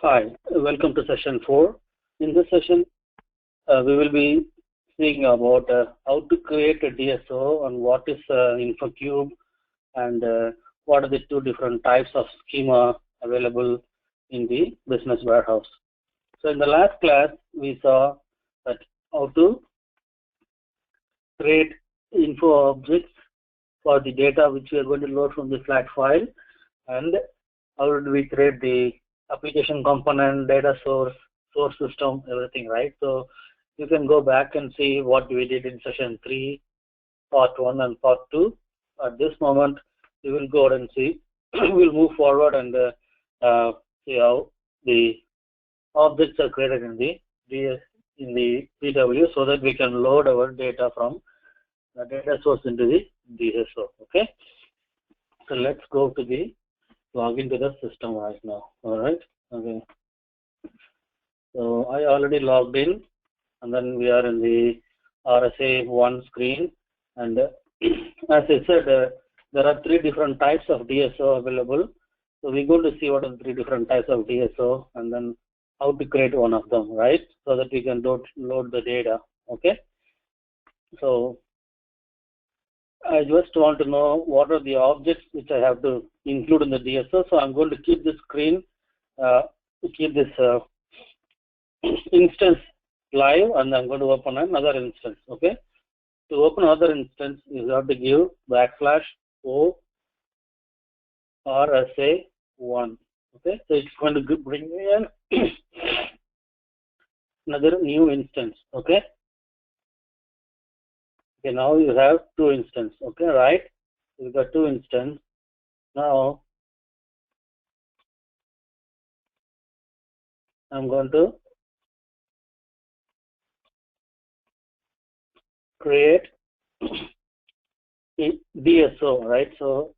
Hi, welcome to session 4. In this session, we will be seeing about how to create a DSO and what is Infocube and what are the two different types of schema available in the business warehouse. So in the last class, we saw that how to create info objects for the data which we are going to load from the flat file, and how do we create the application component, data source, source system, everything, right? So you can go back and see what we did in session 3, part 1 and part 2. At this moment, we will go ahead and see. We'll move forward and see how the objects are created in the PW so that we can load our data from the data source into the DSO. Okay. So let's go to the log into the system right now. All right. Okay. So I already logged in, and then we are in the RSA1 screen. And as I said, there are 3 different types of DSO available. So we're going to see what are the 3 different types of DSO, and then how to create one of them, right? So that we can load the data. Okay. So I just want to know what are the objects which I have to include in the DSO. So I'm going to keep this screen, keep this instance live, and I'm going to open another instance. Okay. To open another instance, you have to give \o RSA1. Okay. So it's going to bring me in another new instance. Okay. Okay, now you have 2 instances, okay, right? You've got 2 instances. Now I'm going to create a DSO, right? So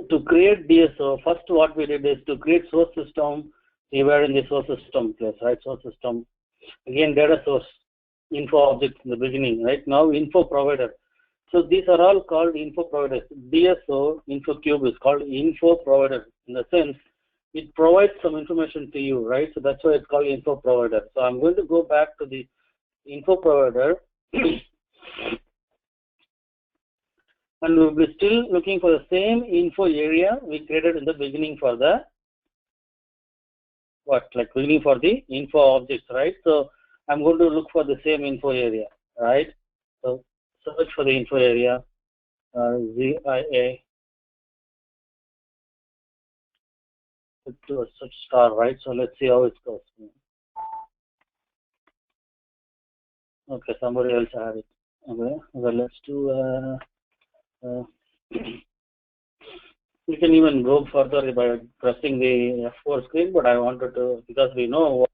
to create DSO, first what we did is to create source system. We were in the source system place, right? Source system. Again, data source, info objects in the beginning, right? Now info provider. So these are all called info providers. DSO Infocube is called info provider in the sense it provides some information to you, right? So that's why it's called info provider. So I'm going to go back to the info provider and we'll be still looking for the same info area we created in the beginning for the beginning for the info objects, right? So I'm going to look for the same info area, right? So search for the info area, ZIA to a such star, right? So let's see how it goes. Okay, somebody else had it. Okay, well, let's do. You can even go further by pressing the F4 screen, but I wanted to, because we know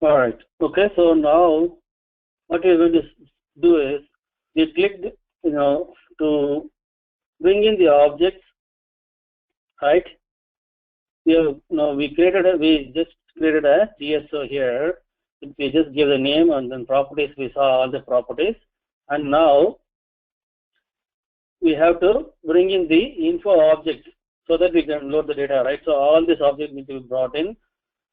All right. Okay. So now what we're going to do is we clicked, to bring in the objects, right? We just created a DSO here. We just give the name and then properties. We saw all the properties, and now we have to bring in the info objects so that we can load the data, right? So all these objects need to be brought in.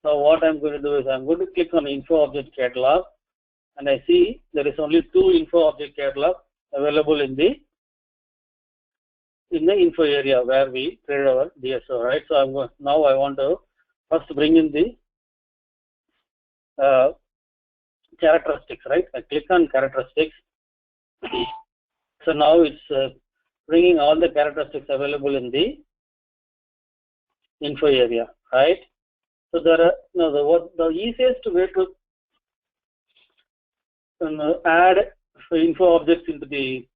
So what I'm going to do is I'm going to click on info object catalog, and I see there is only 2 info object catalog available in the info area where we created our DSO, right? So now I want to first bring in the characteristics, right? I click on characteristics. So now it's bringing all the characteristics available in the info area, right? So there are the easiest way to add info objects into the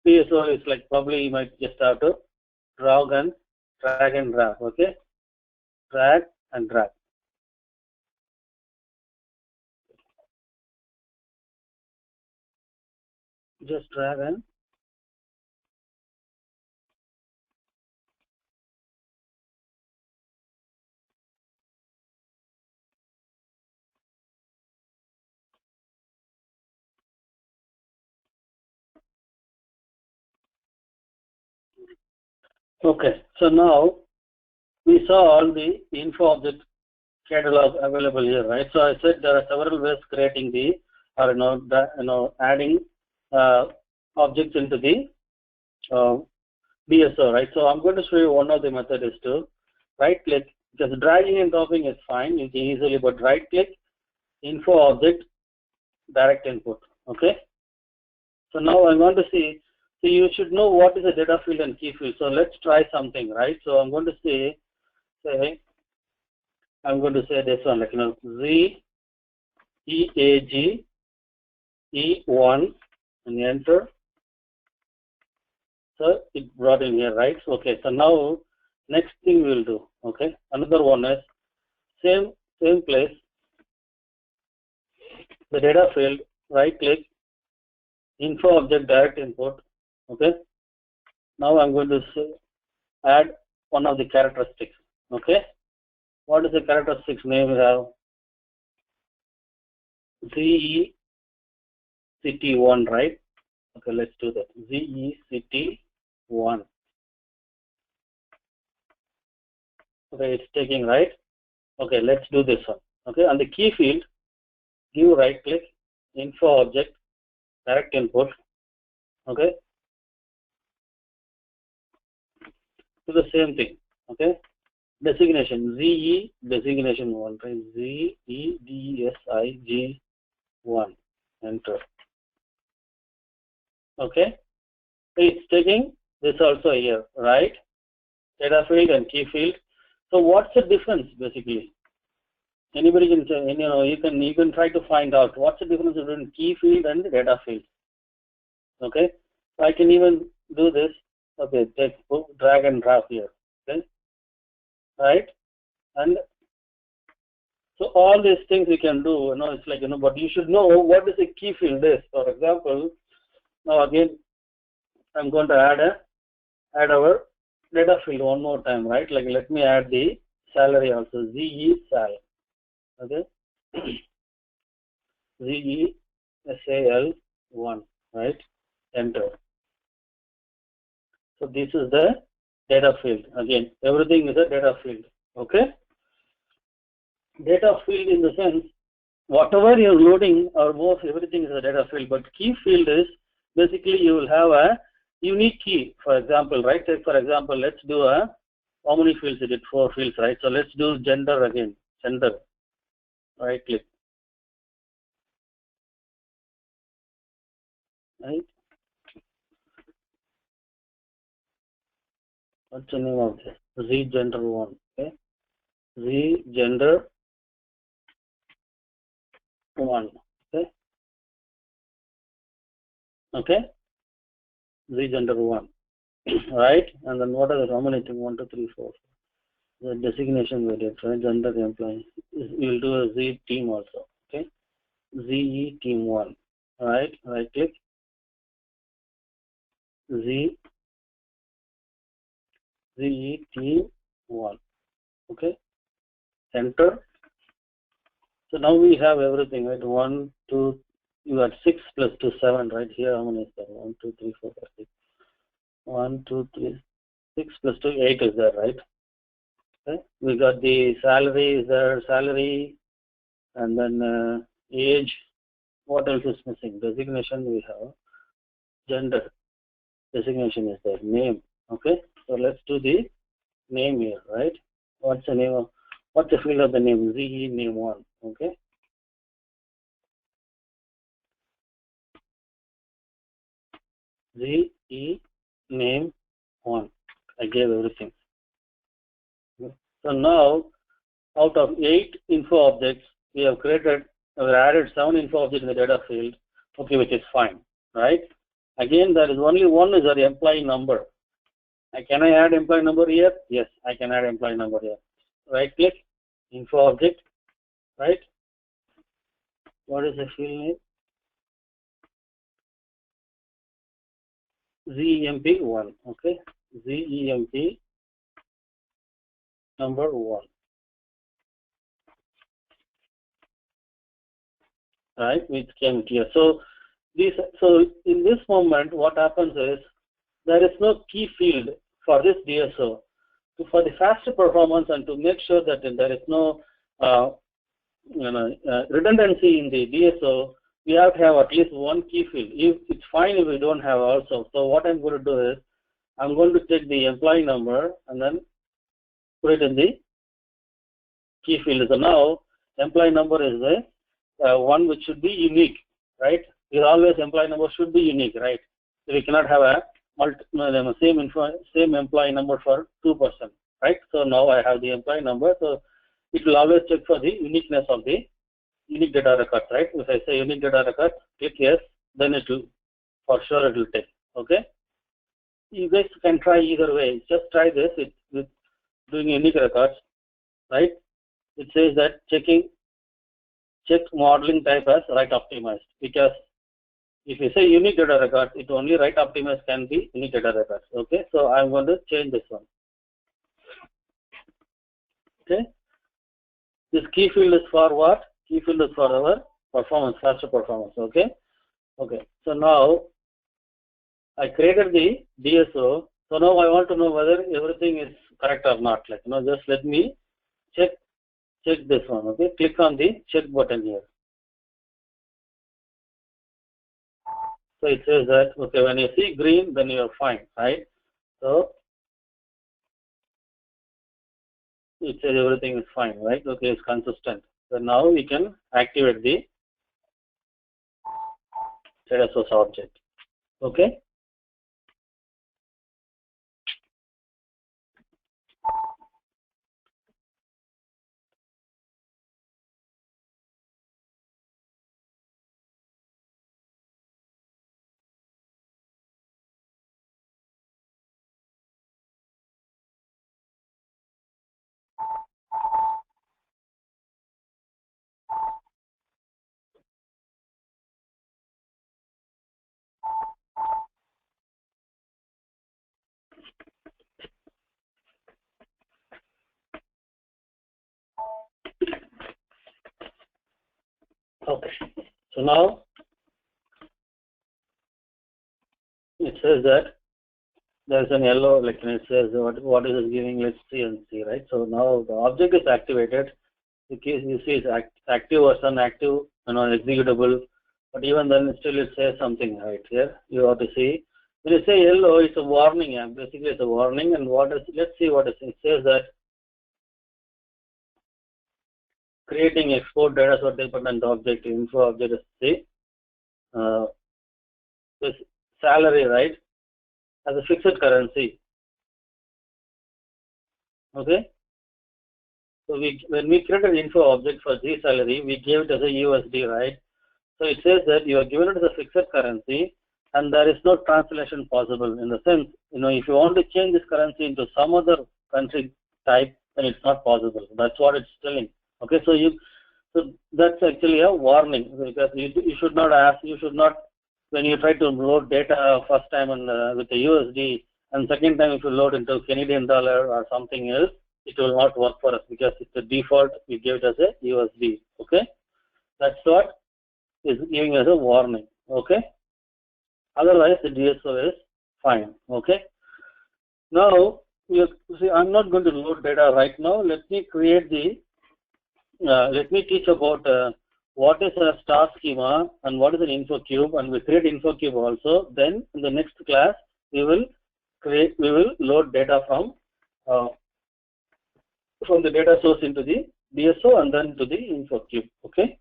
DSO is like probably you might just have to drag and drag, okay? Drag and drag. Just drag and okay. So now we saw all the info object catalog available here, right? So I said there are several ways creating the adding objects into the DSO, right? So I'm going to show you one of the method is to right click. Just dragging and dropping is fine, you can easily, but right click, info object, direct input. Okay. So now I want to see. So you should know what is a data field and key field. So let's try something, right? So I'm going to say this one, like Z E A G E1 and enter. So it brought in here, right? Okay. So now next thing we'll do. Okay. Another one is same place. The data field, right click, info object, direct input. Okay. Now I'm going to add one of the characteristics. Okay. What is the characteristics name we have? ZECT1, right? Okay, let's do that. ZECT1. Okay, it's taking, right? Okay, let's do this one. Okay, on the key field, give right click, info object, direct input. Okay, do the same thing. Okay, designation ZE designation 1, right? ZEDSIG1. Enter. Okay, it's taking this also here, right? Data field and key field. So what's the difference basically? Anybody can say, you can try to find out what's the difference between key field and the data field. Okay, so I can even do this. Okay, take drag and drop here. Okay, right, and so all these things we can do. It's like but you should know what is a key field is. For example, now again, I'm going to add our data field one more time, right? Like let me add the salary also. ZE sal. Okay, ZESAL1, right? Enter. So this is the data field. Again, everything is a data field. Okay. Data field in the sense, whatever you're loading or most everything is a data field. But key field is basically you will have a unique key. For example, right? Take for example, let's do how many fields is it? 4 fields, right? So let's do gender again. Gender. Right click. Right. What's the name of this? Z gender 1. Okay. Z gender 1. Okay. Okay. Z gender 1. Right. And then what are the how many things? 1, 2, 3, 4. The designation variable, right? Gender employee. We'll do a Z team also. Okay. ZE team1. Right click, ZE team1. Okay, enter. So now we have everything, right? 1, 2, you got 6 plus 2, 7, right? Here how many is there? 1, 2, 3, 4, 5, 6. 1, 2, 3, 6 plus 2, 8 is there, right? Okay. We got the salary is there, salary, and then age. What else is missing? Designation we have. Gender. Designation is there. Name. Okay. So let's do the name here, right? What's the name of? What's the field of the name? ZE name1. Okay. ZE name1. I gave everything. So now, out of 8 info objects, we have added 7 info objects in the data field, okay, which is fine, right? Again, there is only one is our employee number. Can I add employee number here? Yes, I can add employee number here. Right click, info object, right? What is the field name? ZEMP1, okay? ZEMP number 1. Right, which came here. So in this moment, what happens is there is no key field for this DSO. So for the faster performance and to make sure that there is no redundancy in the DSO, we have to have at least one key field. It's fine if we don't have also. So what I'm going to do is I'm going to take the employee number and then put it in the key field. So now employee number is the one which should be unique, right? Always employee number should be unique, right? So we cannot have a same employee number for 2 person, right? So now I have the employee number, so it will always check for the uniqueness of the unique data records, right? If I say unique data records, click yes, then it will, for sure it will take, okay? You guys can try either way. Just try this with doing unique records, right? It says that check modeling type as write optimized, because if you say unique data records, it only write optimized can be unique data records. Okay, so I'm going to change this one. Okay, this key field is for what? Key field is for our performance, faster performance. Okay, so now I created the DSO. So now I want to know whether everything is correct or not. Just let me check this one. Okay, click on the check button here. So it says that, okay, when you see green, then you are fine, right? So it says everything is fine, right? Okay, it's consistent. So now we can activate the data source object. Okay. Okay, so now it says that there's an yellow, it says what is it giving, let's see and see, right? So now the object is activated. The case you see is active or unactive, executable, but even then still it says something right here. You have to see. When you say yellow, it's a warning. Basically, it's a warning. And let's see what it says. It says that creating export data source dependent object info object is this salary, right, as a fixed currency. Okay. So when we created info object for G salary, we gave it as a USD, right? So it says that you are given it as a fixed currency, and there is no translation possible. In the sense, if you want to change this currency into some other country type, then it's not possible. That's what it's telling. Okay, so So that's actually a warning, because you should not ask, you should not, when you try to load data first time and with the USD, and second time if you load into Canadian dollar or something else, it will not work for us, because it's the default, we give it as a USD. Okay, that's what is giving us a warning. Okay, otherwise the DSO is fine. Okay, now you see, I'm not going to load data right now. Let me create the let me teach about what is a star schema and what is an Infocube, and we create Infocube also. Then in the next class we will load data from the data source into the DSO and then to the Infocube. Okay,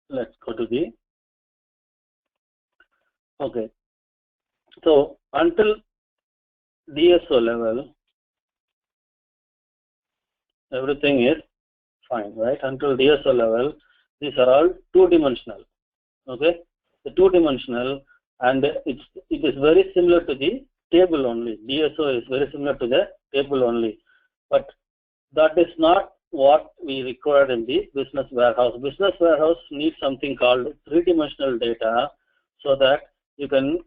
let's go to the so until DSO level everything is fine, right? Until DSO level, these are all two-dimensional. Okay, the two-dimensional, and it is very similar to the table only. DSO is very similar to the table only, but that is not what we require in the business warehouse. Business warehouse needs something called three-dimensional data, so that you can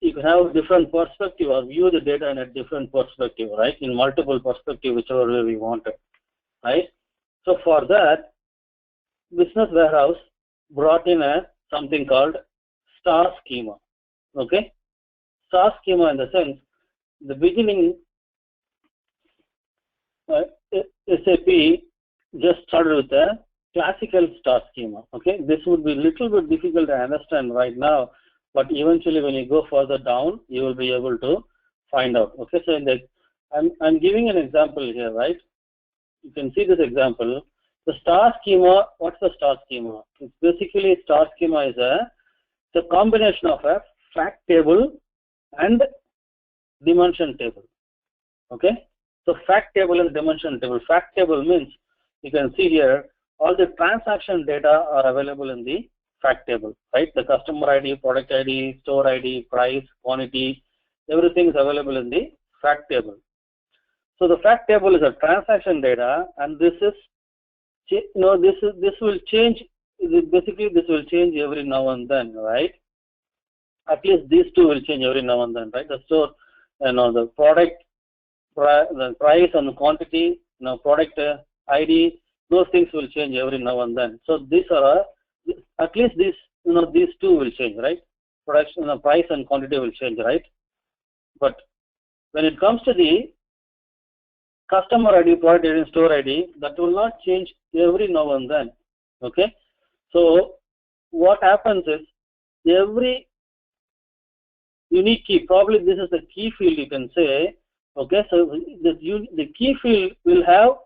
you can have a different perspective or view the data in a different perspective, right? In multiple perspective, whichever way we want it. Right. So for that, business warehouse brought in something called star schema. Okay, star schema in the sense, the beginning SAP just started with a classical star schema. Okay, this would be a little bit difficult to understand right now, but eventually when you go further down, you will be able to find out. Okay, so in the I'm giving an example here, right? You can see this example. The star schema, what's the star schema? It's basically, star schema is a combination of a fact table and dimension table. Okay, so fact table and dimension table. Fact table means, you can see here, all the transaction data are available in the fact table, right? The customer ID, product ID, store ID, price, quantity, everything is available in the fact table. So the fact table is a transaction data, and this is, this will change. Basically, this will change every now and then, right? At least these two will change every now and then, right? The store, the product, the price and the quantity, product ID, those things will change every now and then. So these are at least these, these two will change, right? Production, price and quantity will change, right? But when it comes to the customer ID, product ID, store ID, that will not change every now and then. Okay, so what happens is, every unique key, probably this is the key field, you can say. Okay, so the key field will have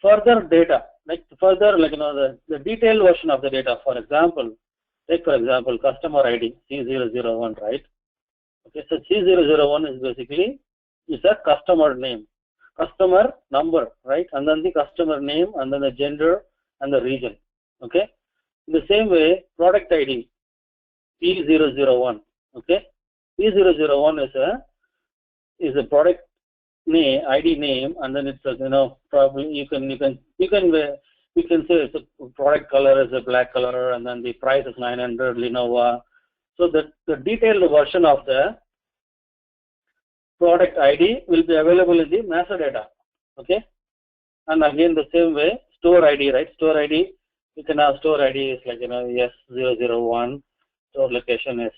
further data, the detailed version of the data. For example, take for example customer ID C001, right? Okay, so C001 is basically a customer name, customer number, right? And then the customer name, and then the gender and the region. Okay, in the same way, product ID P001. Okay, P001 is a product name, ID name, and then it's probably you can say it's a product color is a black color, and then the price is 900 Lenovo. So the detailed version of the product ID will be available in the master data. Okay, and again the same way, store ID, right? Store ID, you can have store ID is S001. Store location is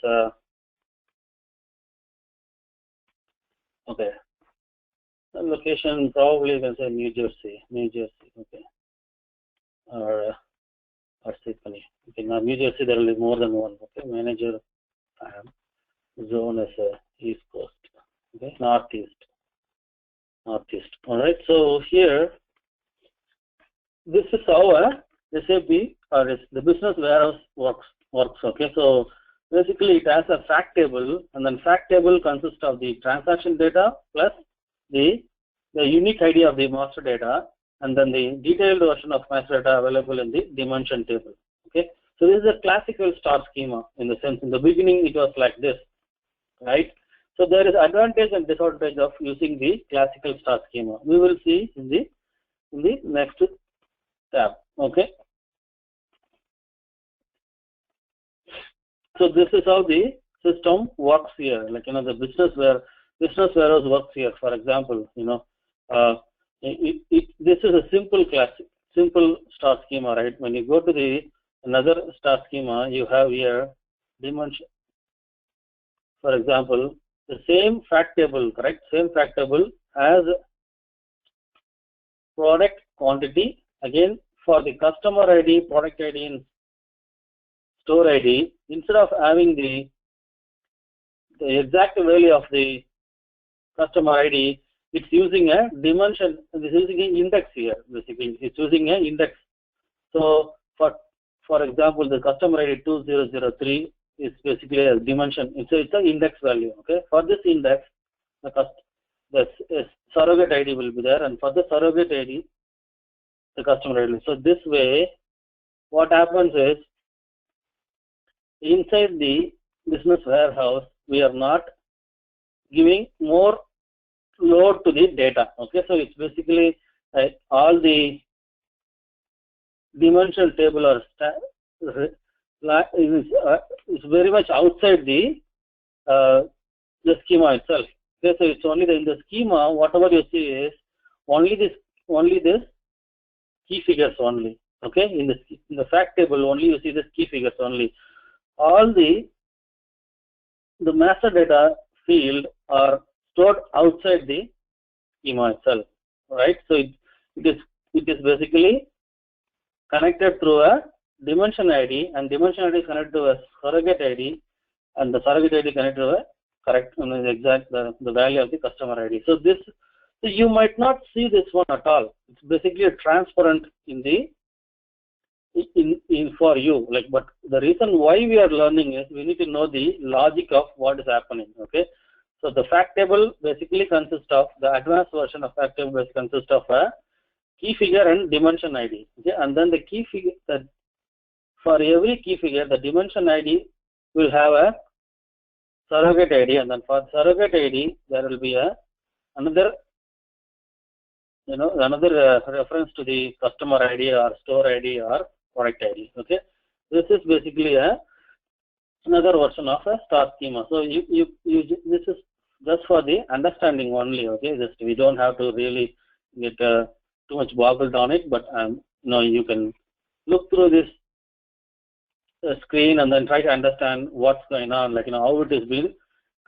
okay. The location probably you can say New Jersey. Okay, or Symphony. Okay, now New Jersey there will be more than one. Okay, manager zone is East Coast. Okay, Northeast. All right. So here, this is how SAP or the business warehouse works. Okay, so basically it has a fact table, and then fact table consists of the transaction data plus the unique ID of the master data, and then the detailed version of master data available in the dimension table. Okay, so this is a classical star schema in the sense. In the beginning it was like this, right? So there is advantage and disadvantage of using the classical star schema. We will see in the next tab. Okay. So this is how the system works here. Like the business warehouse works here. For example, this is a simple star schema, right? When you go to the another star schema, you have here dimension. For example, the same fact table, correct? Same fact table has product quantity. Again, for the customer ID, product ID, and store ID, instead of having the exact value of the customer ID, it's using a dimension. It's using an index here. Basically, it's using an index. So, for example, the customer ID 2003 is basically a dimension. It's an index value. Okay. For this index, the surrogate ID will be there, and for the surrogate ID, the customer ID. So this way, what happens is inside the business warehouse, we are not giving more load to the data. Okay, so it's basically all the dimensional table or is very much outside the schema itself. Okay, so it's only in the schema. Whatever you see is only this key figures only. Okay, in the fact table only you see this key figures only. All the master data field are stored outside the schema itself, right? So it is basically connected through a dimension ID, and dimension ID is connected to a surrogate ID, and the surrogate ID connected to a correct the value of the customer ID. So you might not see this one at all. It's basically transparent for you. But the reason why we are learning is we need to know the logic of what is happening. Okay. So the fact table basically consists of the advanced version of fact table consists of a key figure and dimension ID. Okay, and then the key figure for every key figure, the dimension ID will have a surrogate ID, and then for surrogate ID there will be another reference to the customer ID or store ID or product ID. Okay, this is basically another version of a star schema. So this is just for the understanding only. Okay, just we don't have to really get too much boggled on it, but you can look through this screen and then try to understand what's going on, how it is being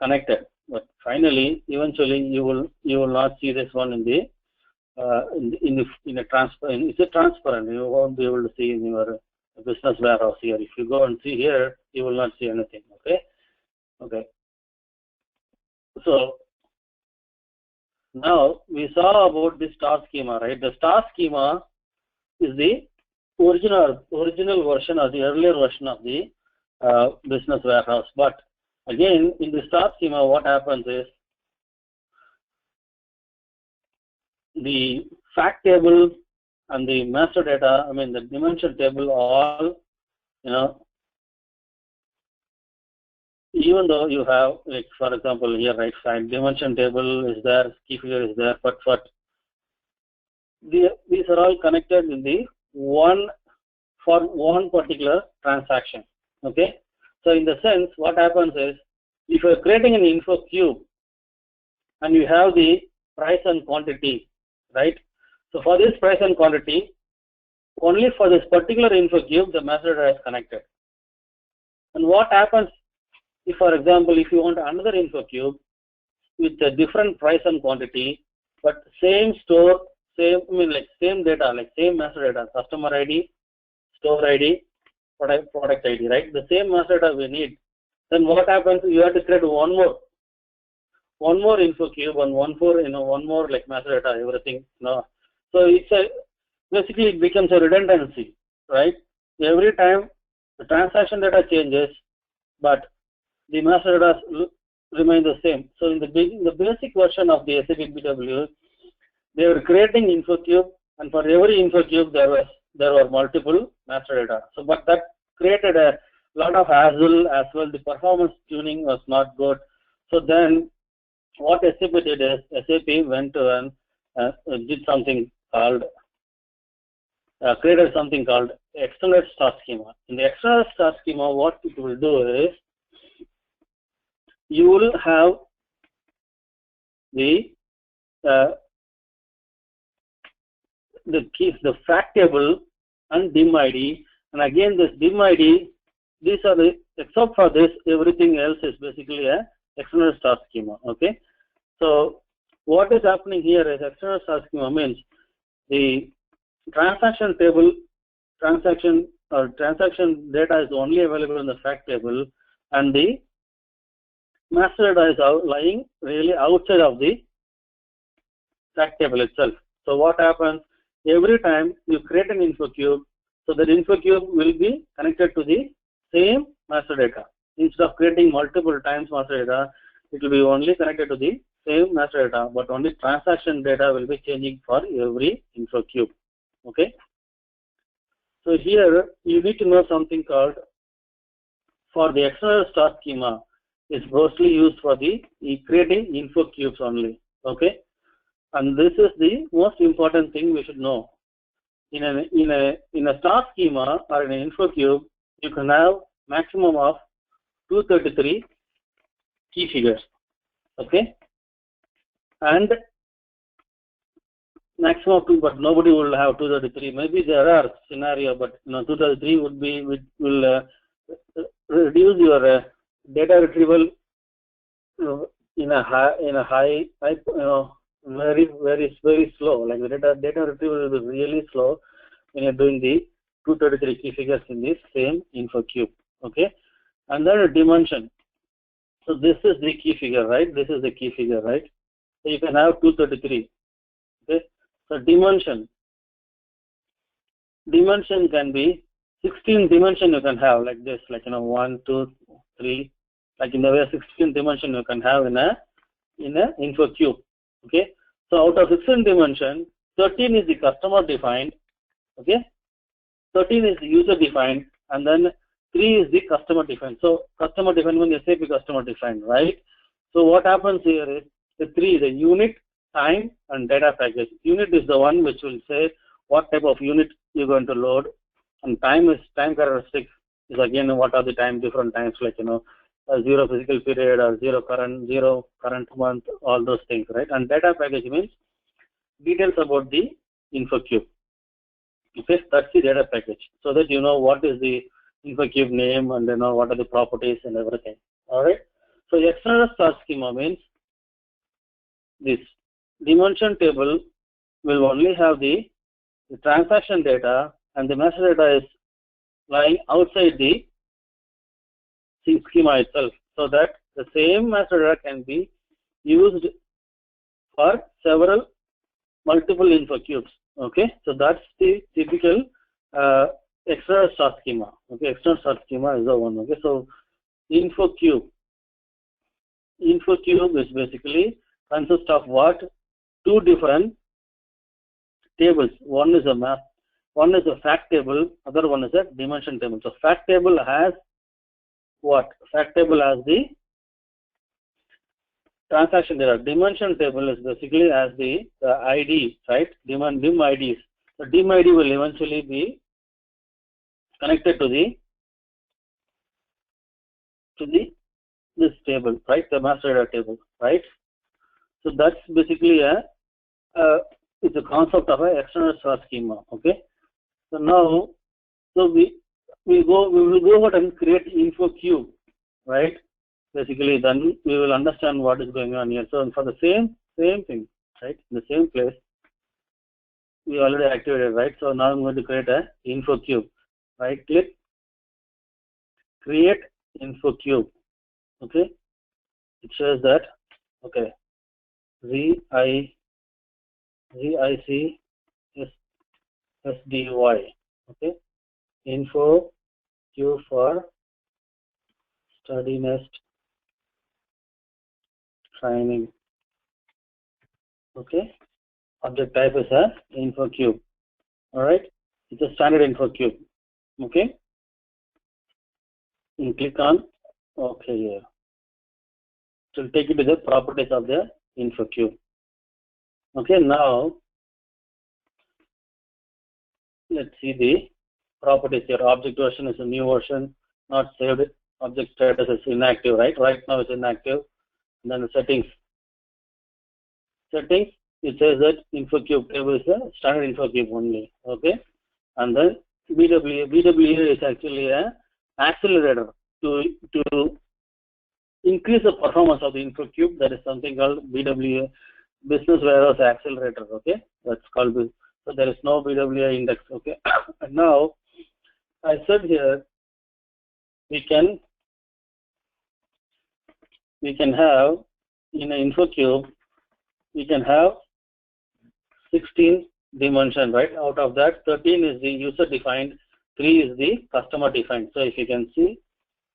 connected. But finally, eventually, you will not see this one in a transparent. It's a transparent. You won't be able to see in your business warehouse here. If you go and see here, you will not see anything. Okay. So now we saw about the star schema, right? The star schema is the original version or the earlier version of the business warehouse. But again, in the star schema, what happens is the fact table and the master data, the dimension table, all, even though you have, for example, here, right, fact dimension table is there, key figure is there, but these are all connected in for one particular transaction. Okay, so in the sense, what happens is, if you are creating an Infocube and you have the price and quantity, right? So for this price and quantity, only for this particular Infocube, the master data is connected. And what happens if, for example, if you want another Infocube with a different price and quantity, but same store, same data, same master data, customer ID, store ID, product ID, right? The same master data we need. Then what happens? You have to create one more Infocube and one more master data, everything. So basically it becomes a redundancy, right? Every time the transaction data changes, but the master data remain the same. So in the basic version of the SAP BW, they were creating Infocube, and for every Infocube there were multiple master data. So, but that created a lot of hassle as well. The performance tuning was not good. So then, what SAP did is SAP went to and did something called created something called external star schema. In the external star schema, what it will do is you will have the keys, the fact table and dim ID, and again this dim ID. These are the, except for this, everything else is basically a external star schema. Okay, so what is happening here is external star schema means the transaction table, transaction data is only available in the fact table, and the master data is lying really outside of the fact table itself. So what happens every time you create an Infocube, so that Infocube will be connected to the same master data. Instead of creating multiple times master data, it will be only connected to the same master data, but only transaction data will be changing for every Infocube. Okay. So here you need to know something called, for the external star schema is mostly used for the creating Infocubes only. Okay. And this is the most important thing we should know. In a star schema or in an Infocube, you can have maximum of 233 key figures. Okay, and maximum of 2, but nobody will have 233. Maybe there are scenario, but 233 would be will reduce your data retrieval in a high very slow. Like the data retrieval will be really slow when you're doing the 233 key figures in this same Infocube. Okay, and then a dimension. So this is the key figure, right? This is the key figure, right? So you can have 233. Okay, so dimension can be 16 dimension. You can have like this, like 1, 2, 3, like in the way 16 dimension you can have in a Infocube. Okay, so out of 16 dimension, 13 is the customer defined. Okay, 13 is the user defined, and then 3 is the customer defined. So customer defined means SAP customer defined, right? So what happens here is the 3, the unit, time, and data package. Unit is the one which will say what type of unit you're going to load, and time characteristics is again what are the different times, like 0 physical period or 0 current month, all those things, right? And data package means details about the Infocube. Okay, that's the data package, so that you know what is the Infocube name and what are the properties and everything. All right. So external star schema means this dimension table will only have the transaction data, and the master data is lying outside the schema itself, so that the same master data can be used for multiple Infocubes. Okay, so that's the typical external star schema. Okay, external star schema is the one. Okay, so Infocube is basically consists of what? 2 different tables. One is a fact table, other one is a dimension table. So fact table has what? Fact table has the transaction data. Dimension table is basically as the ID, right? Dim IDs. So dim ID will eventually be connected to this table, right? The master data table, right? So that's basically it's a concept of an external star schema. Okay. So now, we will go ahead and create Infocube, right? Basically, then we will understand what is going on here. So for the same thing, right? In the same place, we already activated, right? So now I'm going to create a Infocube. Right click, create Infocube. Okay, it shows that. Okay, ZIC SDY. Okay, Infocube for Study Nest Training. Okay, object type is a Infocube. All right, it's a standard Infocube. Okay, you click on OK here. It will take you to the properties of the Infocube. Okay, now let's see the properties here. Object version is a new version, not saved. Object status is inactive, right? Right now it's inactive. And then the settings. Settings, it says that Infocube table is a standard Infocube only. Okay. And then BWA is actually a accelerator to increase the performance of the Infocube. That is something called BWA, Business Warehouse Accelerator. Okay. That's called. So there is no BWA index. Okay. And now I said here we can have in an Infocube we can have 16 dimension, right? Out of that 13 is the user defined, 3 is the customer defined. So if you can see,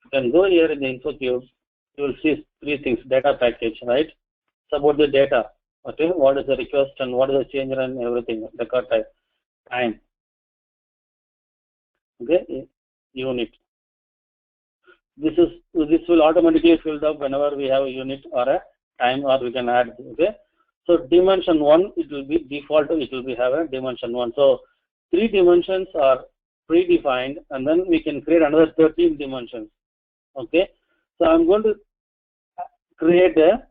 you can go here in the Infocube, you will see 3 things: data package, right? It's about the data. Okay, what is the request and what is the change and everything, record type, time. Okay, unit. This will automatically filled up whenever we have a unit or a time, or we can add. Okay, so dimension 1, it will be default, it will be have a dimension 1. So 3 dimensions are predefined, and then we can create another 13 dimensions. Okay, so I'm going to create a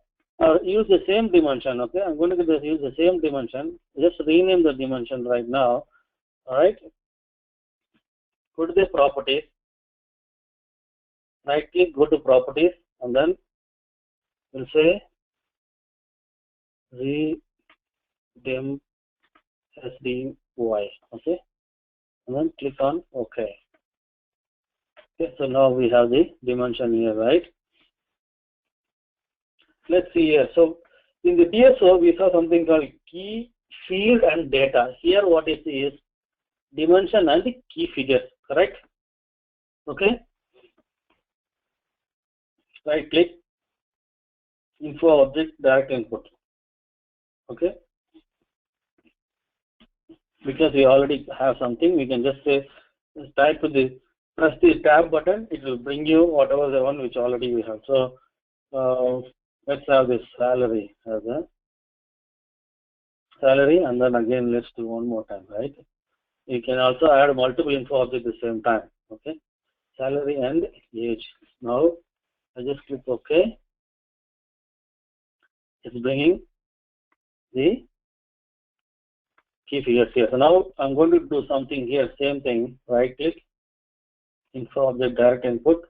use the same dimension. Okay, I'm going to use the same dimension. Just rename the dimension right now. All right, go to the properties. Right click, go to properties, and then we'll say redim sdy. Okay, and then click on OK. Okay, so now we have the dimension here, right? Let's see here. So in the DSO, we saw something called key, field, and data. Here, what is dimension and the key figures, correct? Okay. Right click, info object, direct input. Okay. Because we already have something, we can just say, press the tab button, it will bring you whatever the one which already we have. So let's have this salary as a salary, and then again let's do one more time, right? You can also add multiple info objects at the same time. Okay, salary and age. Now I just click OK. It's bringing the key figures here. So now I'm going to do something here, same thing, right click, info object, direct input.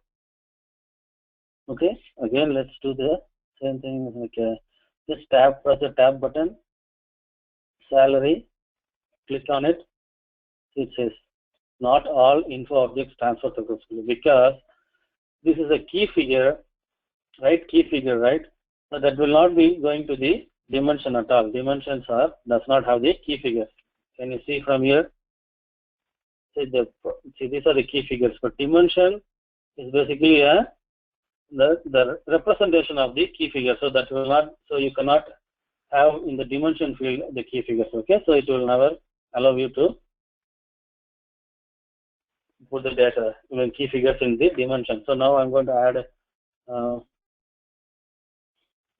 Okay, again let's do the same thing. Okay, just press the tab button, salary, click on it. It says not all info objects transfer successfully, because this is a key figure, right? Key figure, right? So that will not be going to the dimension at all. Dimensions does not have the key figures. Can you see from here? See these are the key figures, but dimension is basically the representation of the key figure. So that will not. So you cannot have in the dimension field the key figures. Okay, so it will never allow you to put the data, even key figures, in the dimension. So now I'm going to add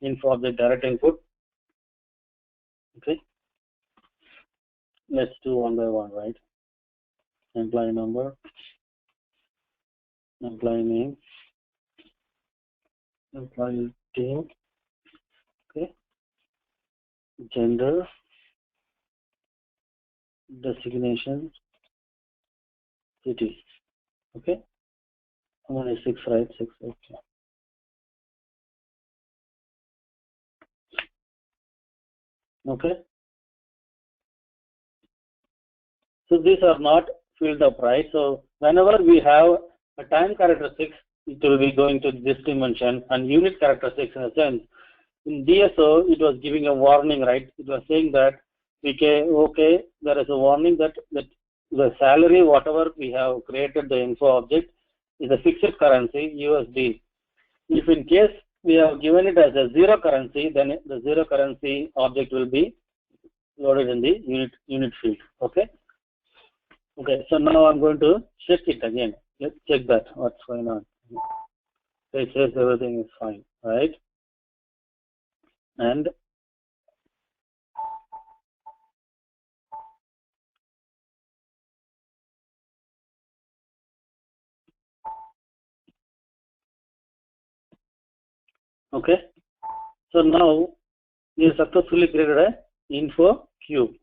info object, direct input. Okay, let's do one by one, right? Employee number, employee name, employee team, okay, gender, designation, city. Okay, how many? 6, right? 6. Okay. Okay. So these are not filled up, right? So whenever we have a time characteristics, it will be going to this dimension, and unit characteristics, in a sense, in DSO, it was giving a warning, right? It was saying that okay, there is a warning that the salary, whatever we have created the info object, is a fixed currency, USD. If in case we have given it as a 0 currency, then the 0 currency object will be loaded in the unit field. Okay. Okay. So now I'm going to check it again. Let's check that what's going on. So it says everything is fine, right? And Okay. So now we have successfully created a Infocube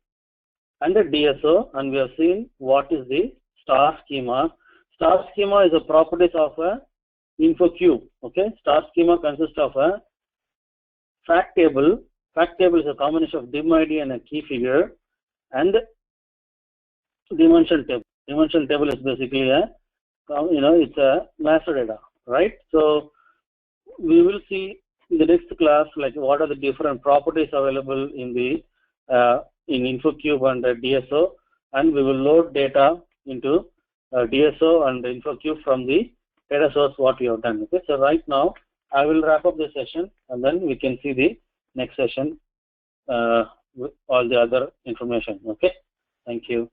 and a DSO, and we have seen what is the star schema. Star schema is a properties of a Infocube. Okay. Star schema consists of a fact table. Fact table is a combination of dim ID and a key figure, and dimension table. Dimension table is basically a, it's a master data, right? So we will see in the next class like what are the different properties available in the in Infocube and DSO, and we will load data into DSO and Infocube from the data source what we have done. Okay, so right now I will wrap up this session, and then we can see the next session with all the other information. Okay, thank you.